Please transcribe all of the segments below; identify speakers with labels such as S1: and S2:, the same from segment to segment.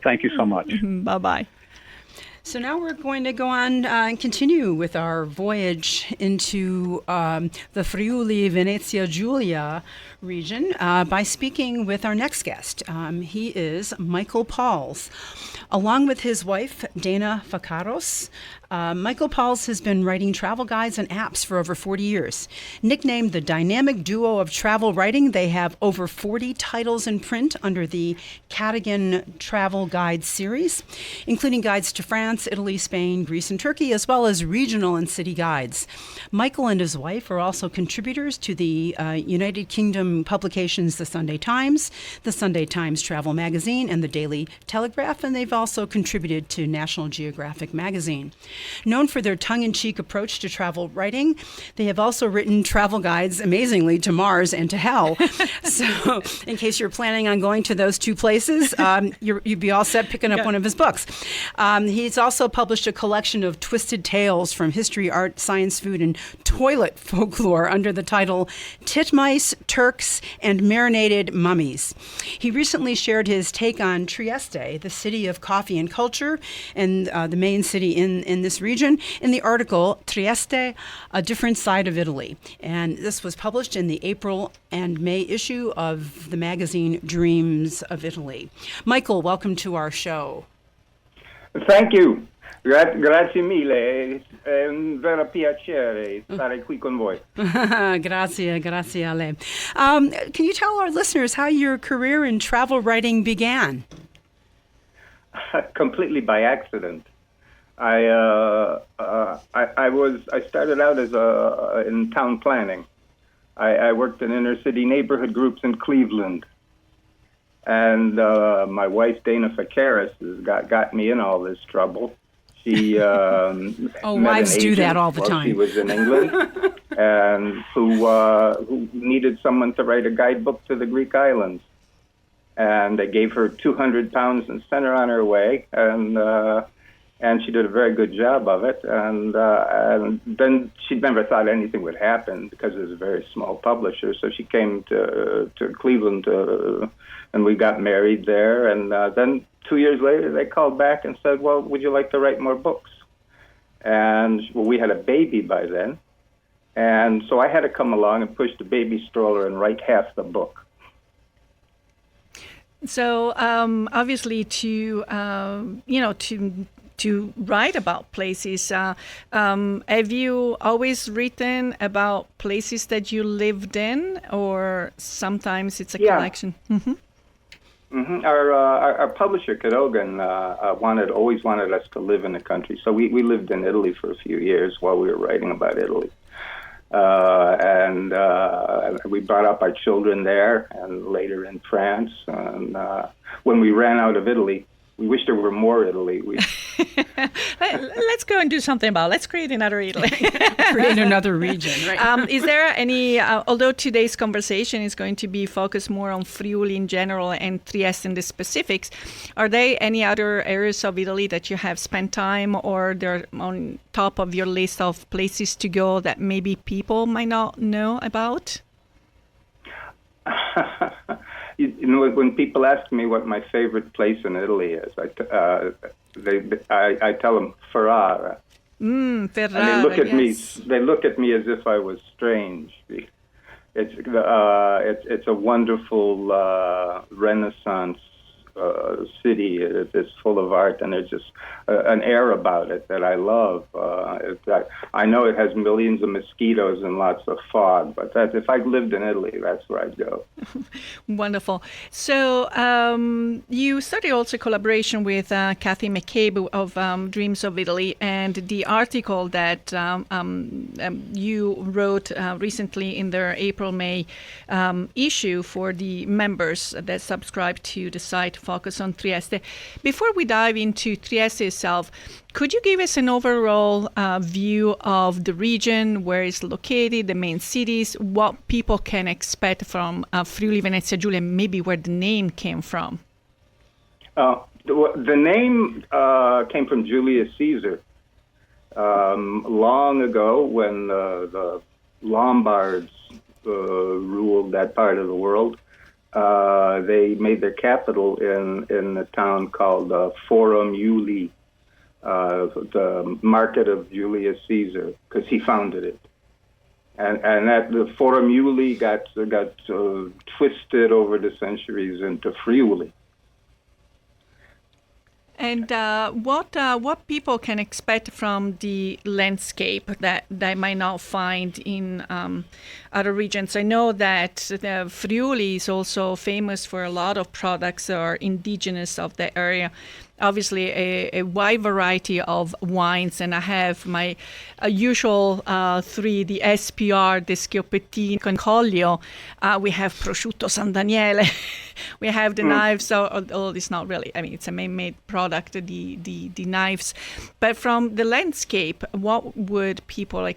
S1: Thank you so much.
S2: Bye-bye.
S3: So now we're going to go on and continue with our voyage into the Friuli Venezia Giulia region by speaking with our next guest. He is Michael Pauls. Along with his wife, Dana Facaros, Michael Pauls has been writing travel guides and apps for over 40 years. Nicknamed the dynamic duo of travel writing, they have over 40 titles in print under the Cadigan Travel Guide series, including guides to France, Italy, Spain, Greece, and Turkey, as well as regional and city guides. Michael and his wife are also contributors to the United Kingdom publications The Sunday Times Travel Magazine, and the Daily Telegraph, and they've also contributed to National Geographic Magazine. Known for their tongue-in-cheek approach to travel writing, they have also written travel guides, amazingly, to Mars and to hell. So in case you're planning on going to those two places, you'd be all set picking up one of his books. He's also published a collection of twisted tales from history, art, science, food, and toilet folklore under the title Titmice, Turks, and Marinated Mummies. He recently shared his take on Trieste, the city of coffee and culture, and the main city in this region, in the article Trieste, A Different Side of Italy. And this was published in the April and May issue of the magazine Dreams of Italy. Michael, welcome to our show.
S4: Thank you. Grazie mille, è un vero piacere stare qui con voi.
S3: Grazie a lei. Can you tell our listeners how your career in travel writing began?
S4: Completely by accident. I started out as in town planning. I worked in inner city neighborhood groups in Cleveland, and my wife Dana Facaros got me in all this trouble. She
S3: wives do that all the time.
S4: She was in England, and who needed someone to write a guidebook to the Greek islands, and they gave her £200 and sent her on her way, and she did a very good job of it. And then she never thought anything would happen because it was a very small publisher. So she came to Cleveland, and we got married there. And then 2 years later, they called back and said, well, would you like to write more books? And we had a baby by then. And so I had to come along and push the baby stroller and write half the book.
S2: So obviously to write about places, have you always written about places that you lived in, or sometimes it's a collection? Mm-hmm.
S4: Mm-hmm. Our publisher, Cadogan, always wanted us to live in the country. So we lived in Italy for a few years while we were writing about Italy. And we brought up our children there and later in France. And when we ran out of Italy, we wish there were more Italy.
S2: Let's go and do something about it. Let's create another Italy.
S3: Create another region, right?
S2: Is there any, although today's conversation is going to be focused more on Friuli in general and Trieste in the specifics, are there any other areas of Italy that you have spent time or they're on top of your list of places to go that maybe people might not know about?
S4: You know, when people ask me what my favorite place in Italy is, I tell them Ferrara.
S2: Ferrara,
S4: and they look at
S2: yes.
S4: me. They look at me as if I was strange. It's a wonderful Renaissance city. It's full of art, and there's just an air about it that I love. I know it has millions of mosquitoes and lots of fog, but if I lived in Italy, that's where I'd go.
S2: Wonderful. So you started also collaboration with Kathy McCabe of Dreams of Italy, and the article that you wrote recently in their April-May issue for the members that subscribe to the site Focus on Trieste. Before we dive into Trieste itself, could you give us an overall view of the region, where it's located, the main cities, what people can expect from Friuli Venezia Giulia, maybe where the name came from?
S4: The name came from Julius Caesar. Long ago, when the Lombards ruled that part of the world, they made their capital in a town called Forum Iuli, the market of Julius Caesar, because he founded it. And that the Forum Iuli got twisted over the centuries into Friuli.
S2: And what people can expect from the landscape that they might not find in other regions? I know that the Friuli is also famous for a lot of products that are indigenous of the area. Obviously, a wide variety of wines, and I have my usual three: the SPR, the Schioppettino, Concoglio. We have prosciutto San Daniele. We have the knives. Although it's not really. I mean, it's a man-made product. The knives, but from the landscape, what would people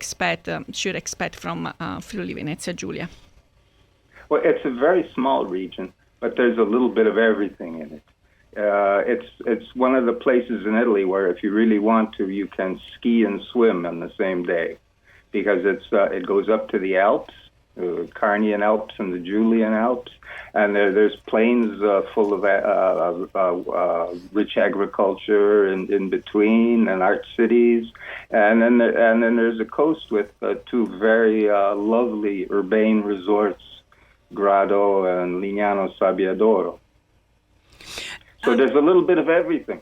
S2: should expect from Friuli Venezia Giulia?
S4: Well, it's a very small region, but there's a little bit of everything in it. It's one of the places in Italy where if you really want to, you can ski and swim on the same day, because it goes up to the Alps, the Carnian Alps and the Julian Alps, and there's plains full of rich agriculture in between, and art cities, and then there's a coast with two very lovely urbane resorts, Grado and Lignano Sabbiadoro. So there's a little bit of everything.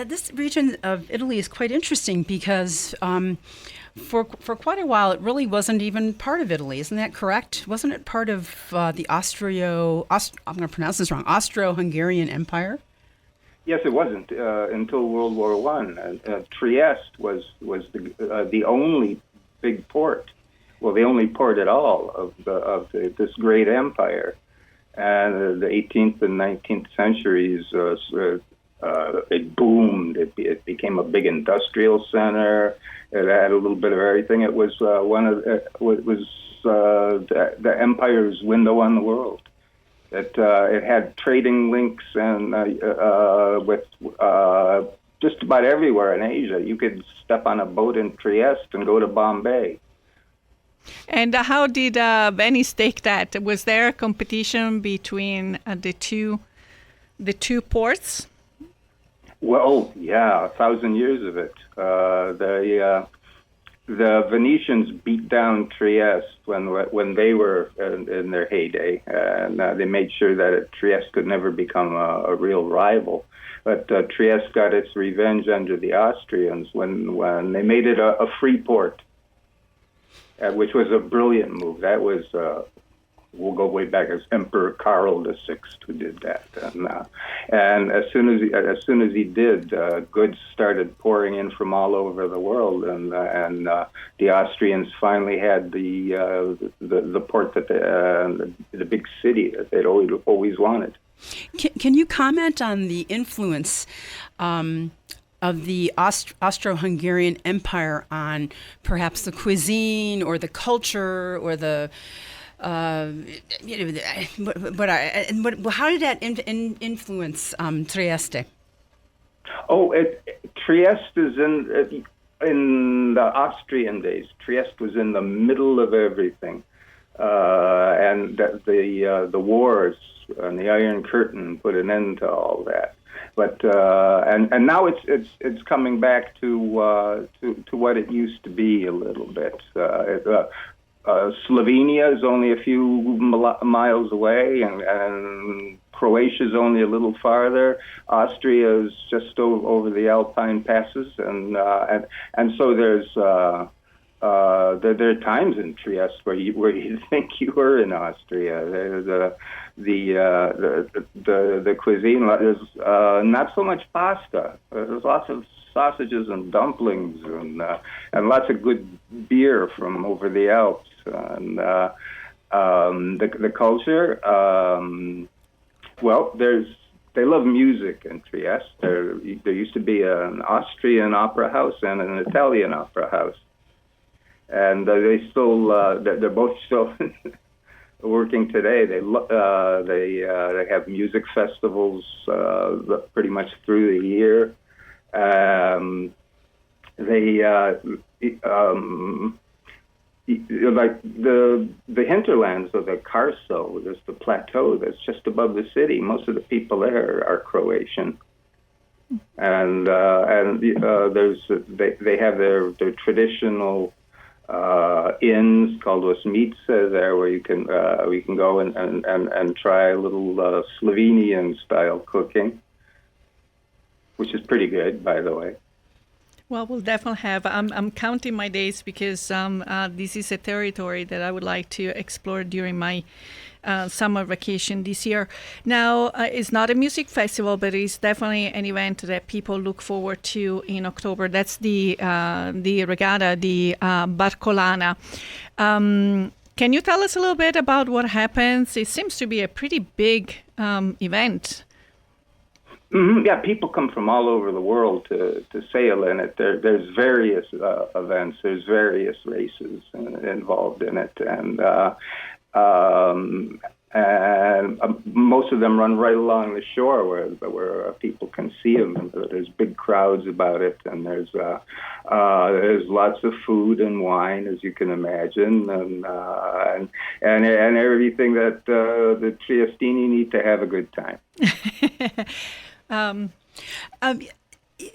S3: This region of Italy is quite interesting because for quite a while it really wasn't even part of Italy. Isn't that correct? Wasn't it part of the I'm going to pronounce this wrong, Austro-Hungarian Empire?
S4: Yes, it wasn't until World War I. Trieste was the only big port, well, the only port at all of this great empire. And the 18th and 19th centuries, it boomed. It became a big industrial center. It had a little bit of everything. It was the empire's window on the world. It had trading links and with just about everywhere in Asia. You could step on a boat in Trieste and go to Bombay.
S2: And how did Venice take that? Was there a competition between the two ports?
S4: Well, yeah, 1,000 years of it. The Venetians beat down Trieste when they were in their heyday, and they made sure that Trieste could never become a real rival. But Trieste got its revenge under the Austrians when they made it a free port. Which was a brilliant move. That was, we'll go way back as Emperor Karl VI who did that. And as soon as he did, goods started pouring in from all over the world, and the Austrians finally had the port that the big city that they'd always wanted.
S3: Can you comment on the influence of the Austro-Hungarian Empire on perhaps the cuisine or the culture or the how did that influence Trieste?
S4: Trieste is in the Austrian days. Trieste was in the middle of everything, and the wars and the Iron Curtain put an end to all that. But and now it's coming back to what it used to be a little bit. Slovenia is only a few miles away, and Croatia is only a little farther. Austria is just over the Alpine passes, and so there are times in Trieste where you think you were in Austria. There's the cuisine. There's not so much pasta. There's lots of sausages and dumplings and lots of good beer from over the Alps. And the culture. Well, they love music in Trieste. There used to be an Austrian opera house and an Italian opera house, and they still they're both still working today. They have music festivals pretty much through the year. like the hinterlands of the Carso, there's the plateau that's just above the city. Most of the people there are Croatian, and there's they have their traditional inns called Osmice there, where you can go and try a little Slovenian style cooking, which is pretty good, by the way.
S2: Well, we'll definitely have. I'm counting my days because this is a territory that I would like to explore during my summer vacation this year. Now, it's not a music festival, but it's definitely an event that people look forward to in October. That's the regatta, the Barcolana. Can you tell us a little bit about what happens? It seems to be a pretty big event.
S4: Mm-hmm. Yeah, people come from all over the world to sail in it. There's various events. There's various races involved in it, and most of them run right along the shore where people can see them. And there's big crowds about it, and there's lots of food and wine, as you can imagine, and everything that the Triestini need to have a good time.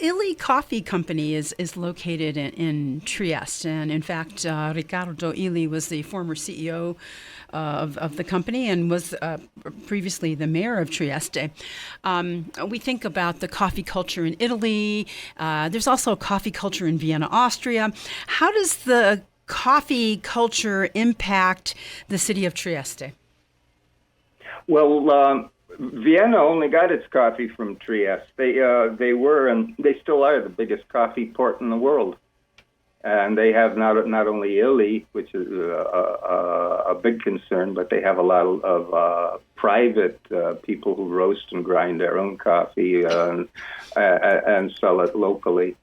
S3: Illy Coffee Company is located in Trieste, and in fact, Riccardo Illy was the former CEO of the company and was previously the mayor of Trieste. We think about the coffee culture in Italy. There's also a coffee culture in Vienna, Austria. How does the coffee culture impact the city of Trieste?
S4: Well, Vienna only got its coffee from Trieste. They were, and they still are, the biggest coffee port in the world. And they have not only Illy, which is a big concern, but they have a lot of private people who roast and grind their own coffee and sell it locally.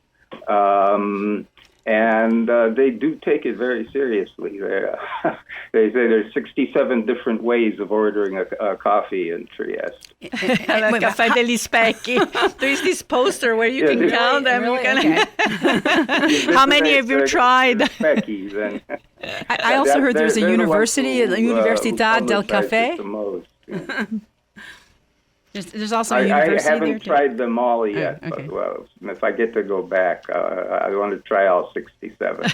S4: And they do take it very seriously. They say there's 67 different ways of ordering a coffee in Trieste.
S2: La Caffè degli Specchi. There is this poster where you can count them.
S3: Really? Okay.
S2: How many have you tried?
S3: I also heard there's a university, the Università del Caffè.
S4: The most, yeah.
S3: There's also a university
S4: I haven't
S3: there too.
S4: tried them all yet,
S3: Oh, okay.
S4: but well, if I get to go back, I want to try all 67.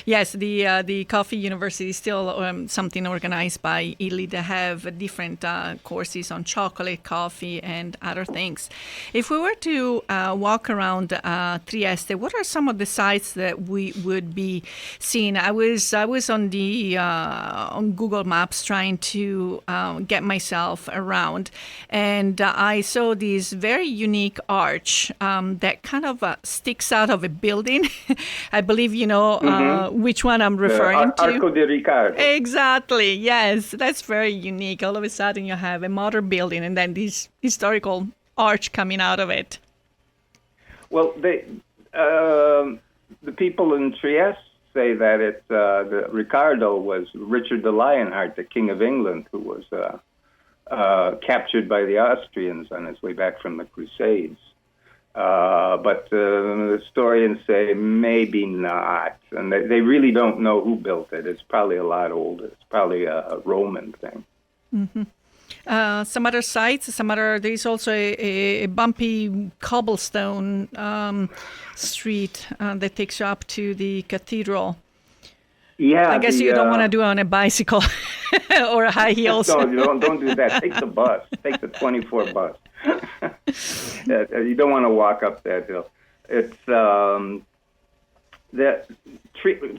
S2: Yes, the Coffee University is still something organized by Illy to have different courses on chocolate, coffee, and other things. If we were to walk around Trieste, what are some of the sites that we would be seeing? I was on the on Google Maps trying to get myself around, and I saw this very unique arch that kind of sticks out of a building. I believe you know which one I'm referring to.
S4: Arco di Riccardo.
S2: Exactly, yes. That's very unique. All of a sudden you have a modern building and then this historical arch coming out of it.
S4: Well, the people in Trieste say that it's Riccardo was Richard the Lionheart, the King of England, who was captured by the Austrians on his way back from the Crusades. But the historians say maybe not, and they really don't know who built it. It's probably a lot older. It's probably a Roman thing.
S2: Mm-hmm. Some other sites, there's also a bumpy cobblestone street that takes you up to the cathedral.
S4: Yeah,
S2: I guess you don't want to do it on a bicycle or high heels.
S4: No, don't do that. Take the bus. Take the 24 bus. You don't want to walk up that hill. It's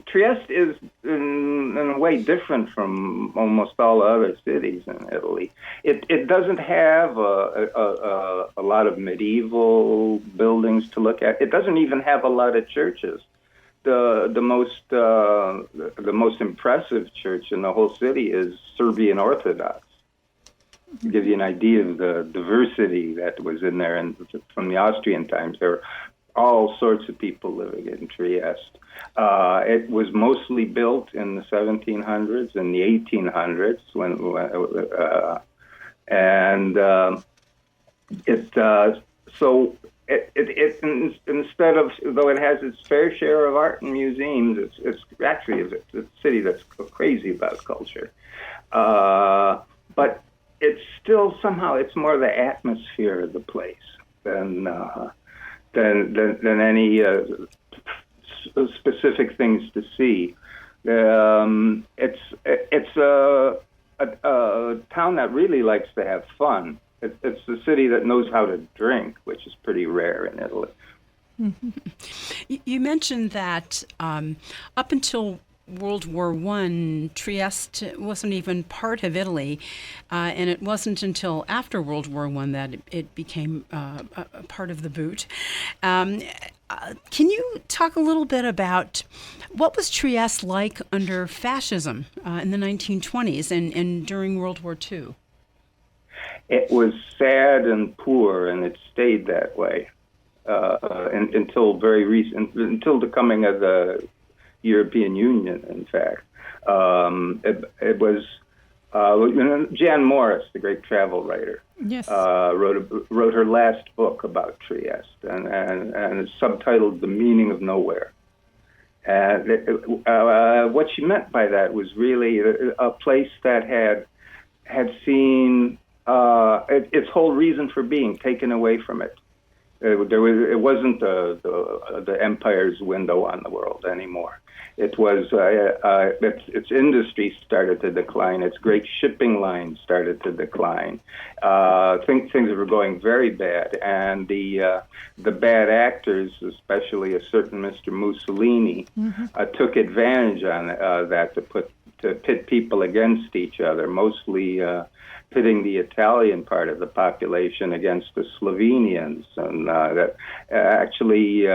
S4: Trieste is in a way different from almost all the other cities in Italy. It doesn't have a lot of medieval buildings to look at. It doesn't even have a lot of churches. The most impressive church in the whole city is Serbian Orthodox. To give you an idea of the diversity that was in there, and from the Austrian times, there were all sorts of people living in Trieste. It was mostly built in the 1700s and the 1800s, so instead of, though it has its fair share of art and museums, it's actually a city that's crazy about culture. But it's still somehow it's more the atmosphere of the place than any specific things to see. It's a town that really likes to have fun. It's a city that knows how to drink, which is pretty rare in Italy.
S3: Mm-hmm. You mentioned that up until World War I, Trieste wasn't even part of Italy, and it wasn't until after World War I that it became a part of the boot. Can you talk a little bit about what was Trieste like under fascism in the 1920s and during World War II?
S4: It was sad and poor, and it stayed that way until very recent, until the coming of the European Union. In fact, it was Jan Morris, the great travel writer,
S2: yes,
S4: wrote her last book about Trieste, and it's subtitled "The Meaning of Nowhere." And what she meant by that was really a place that had seen its whole reason for being taken away from it. It wasn't the empire's window on the world anymore. It was its industry started to decline. Its great shipping lines started to decline. Things were going very bad, and the bad actors, especially a certain Mr. Mussolini, took advantage on that to pit people against each other, mostly pitting the Italian part of the population against the Slovenians, and that actually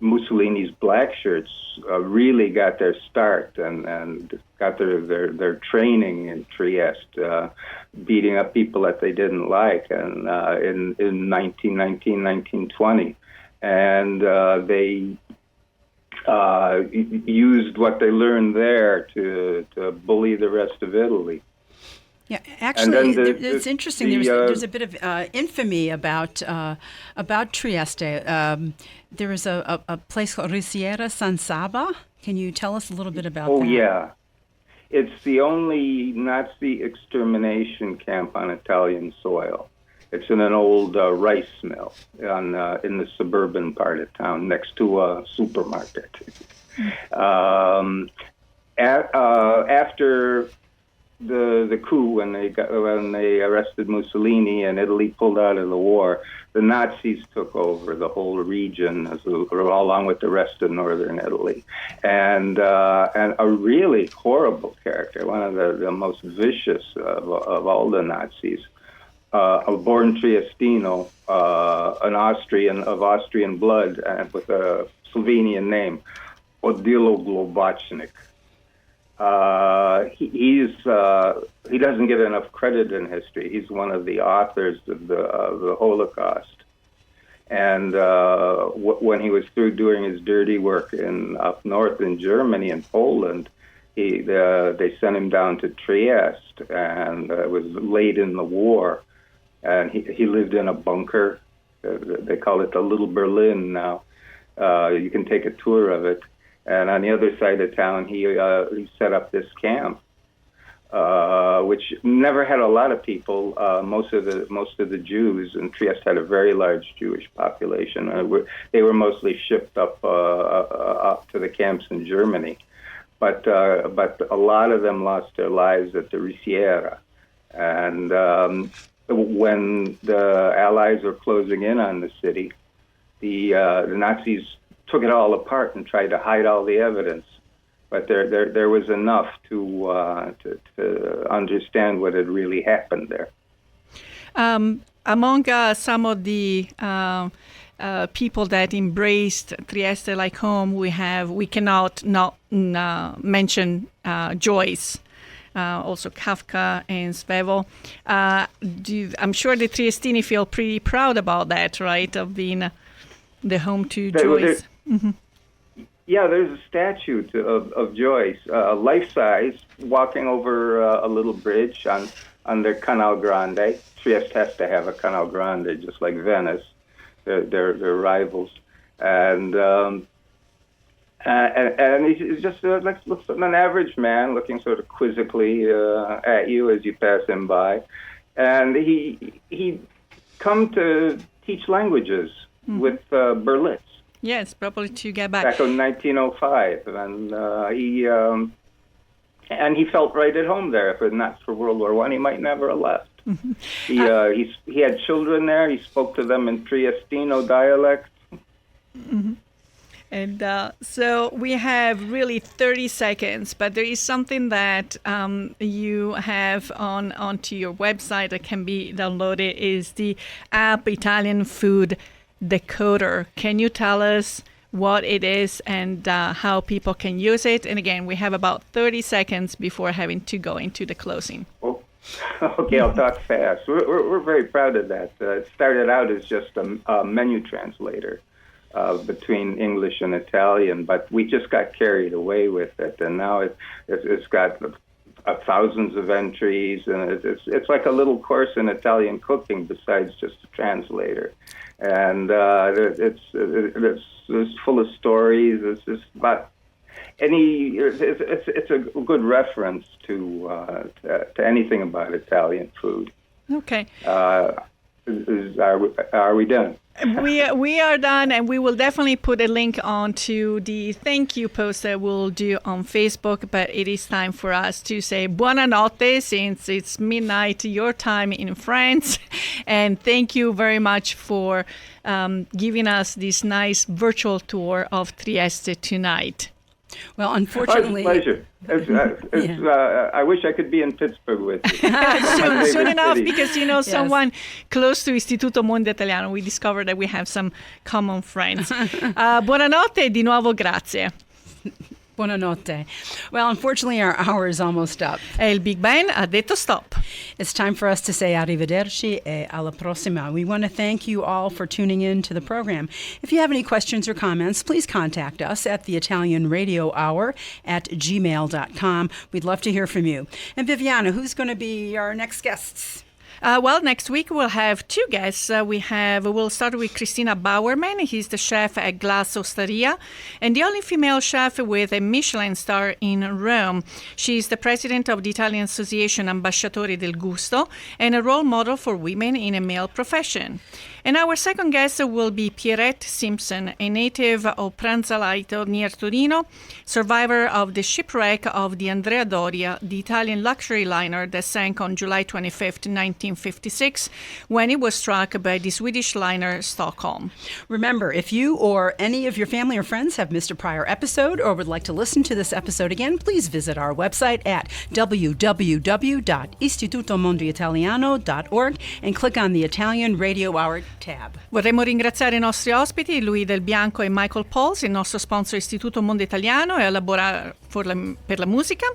S4: Mussolini's black shirts really got their start and got their training in Trieste, beating up people that they didn't like, and in 1919, 1920, and they used what they learned there to bully the rest of Italy.
S3: Yeah, actually, it's interesting. There's a bit of infamy about Trieste. There is a place called Risiera San Saba. Can you tell us a little bit about that?
S4: Oh, yeah. It's the only Nazi extermination camp on Italian soil. It's in an old rice mill in the suburban part of town next to a supermarket. After the coup, when they arrested Mussolini and Italy pulled out of the war, the Nazis took over the whole region along with the rest of northern Italy, and a really horrible character, one of the most vicious of all the Nazis, a born Triestino, an Austrian of Austrian blood and with a Slovenian name, Odilo Globachnik. He doesn't get enough credit in history. He's one of the authors of the Holocaust. And when he was through doing his dirty work up north in Germany and Poland, they sent him down to Trieste, and it was late in the war. And he lived in a bunker. They call it the Little Berlin now. You can take a tour of it. And on the other side of town, he set up this camp, which never had a lot of people. Most of the Jews in Trieste had a very large Jewish population. They were mostly shipped up to the camps in Germany, but a lot of them lost their lives at the Risiera. And when the Allies were closing in on the city, the Nazis took it all apart and tried to hide all the evidence, but there was enough to understand what had really happened there.
S2: Among some of the people that embraced Trieste like home, we cannot not mention Joyce, also Kafka and Svevo. I'm sure the Triestini feel pretty proud about that, right, of being the home to Joyce. Mm-hmm.
S4: Yeah, there's a statue of Joyce, life-size, walking over a little bridge on the Canal Grande, Trieste has to have a Canal Grande, just like Venice. They're rivals, and he's just looks like an average man, looking sort of quizzically at you as you pass him by, and he come to teach languages with Berlitz.
S2: Yes, probably to get back.
S4: Back in 1905, and he felt right at home there. If it not for World War I, he might never have left. He had children there. He spoke to them in Triestino dialect.
S2: And so we have really 30 seconds, but there is something that you have onto your website that can be downloaded, is the app Italian Food Decoder. Can you tell us what it is and how people can use it? And again, we have about 30 seconds before having to go into the closing.
S4: Oh, okay, I'll talk fast. We're very proud of that. It started out as just a menu translator between English and Italian, but we just got carried away with it, and now it's got thousands of entries, and it's like a little course in Italian cooking besides just a translator. And it's full of stories. It's just about it's a good reference to anything about Italian food.
S2: Okay.
S4: Are we done?
S2: We are done, and we will definitely put a link onto the thank you post that we'll do on Facebook. But it is time for us to say buonanotte, since it's midnight your time in France. And thank you very much for giving us this nice virtual tour of Trieste tonight.
S3: Well, unfortunately...
S4: Oh, it's a pleasure. I wish I could be in Pittsburgh with you.
S2: Soon enough,
S4: city.
S2: because someone close to Istituto Mondo Italiano, we discovered that we have some common friends. Buonanotte, di nuovo grazie.
S3: Buonanotte. Well, unfortunately, our hour is almost up.
S2: E il Big Ben ha detto stop.
S3: It's time for us to say arrivederci e alla prossima. We want to thank you all for tuning in to the program. If you have any questions or comments, please contact us at the Italian Radio Hour at gmail.com. We'd love to hear from you. And Viviana, who's going to be our next guests?
S2: Well, next week we'll have two guests. We'll start with Christina Bauerman. He's the chef at Glass Osteria and the only female chef with a Michelin star in Rome. She's the president of the Italian Association Ambasciatori del Gusto and a role model for women in a male profession. And our second guest will be Pierrette Simpson, a native of Pranzalaito near Torino, survivor of the shipwreck of the Andrea Doria, the Italian luxury liner that sank on July 25th, 1956, when it was struck by the Swedish liner Stockholm.
S3: Remember, if you or any of your family or friends have missed a prior episode or would like to listen to this episode again, please visit our website at www.istitutomondoitaliano.org and click on the Italian Radio Hour tab.
S2: Vorremmo ringraziare i nostri ospiti, Lui Del Bianco e Michael Pauls, il nostro sponsor Istituto Mondo Italiano e Elaborare per la musica.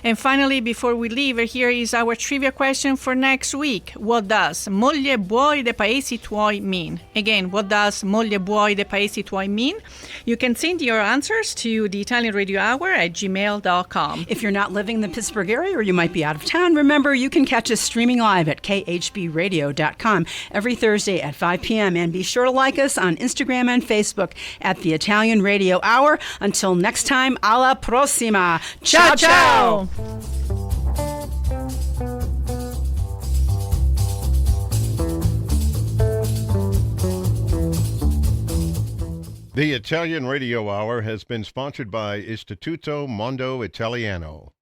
S2: And finally, before we leave, here is our trivia question for next week. What does moglie buoi dei paesi tuoi mean? Again, what does moglie buoi dei paesi tuoi mean? You can send your answers to the Italian Radio Hour at gmail.com.
S3: If you're not living in the Pittsburgh area or you might be out of town, remember you can catch us streaming live at khbradio.com every Thursday at 5 p.m. And be sure to like us on Instagram and Facebook at the Italian Radio Hour. Until next time, alla prossima. Ciao, ciao!
S1: The Italian Radio Hour has been sponsored by Istituto Mondo Italiano.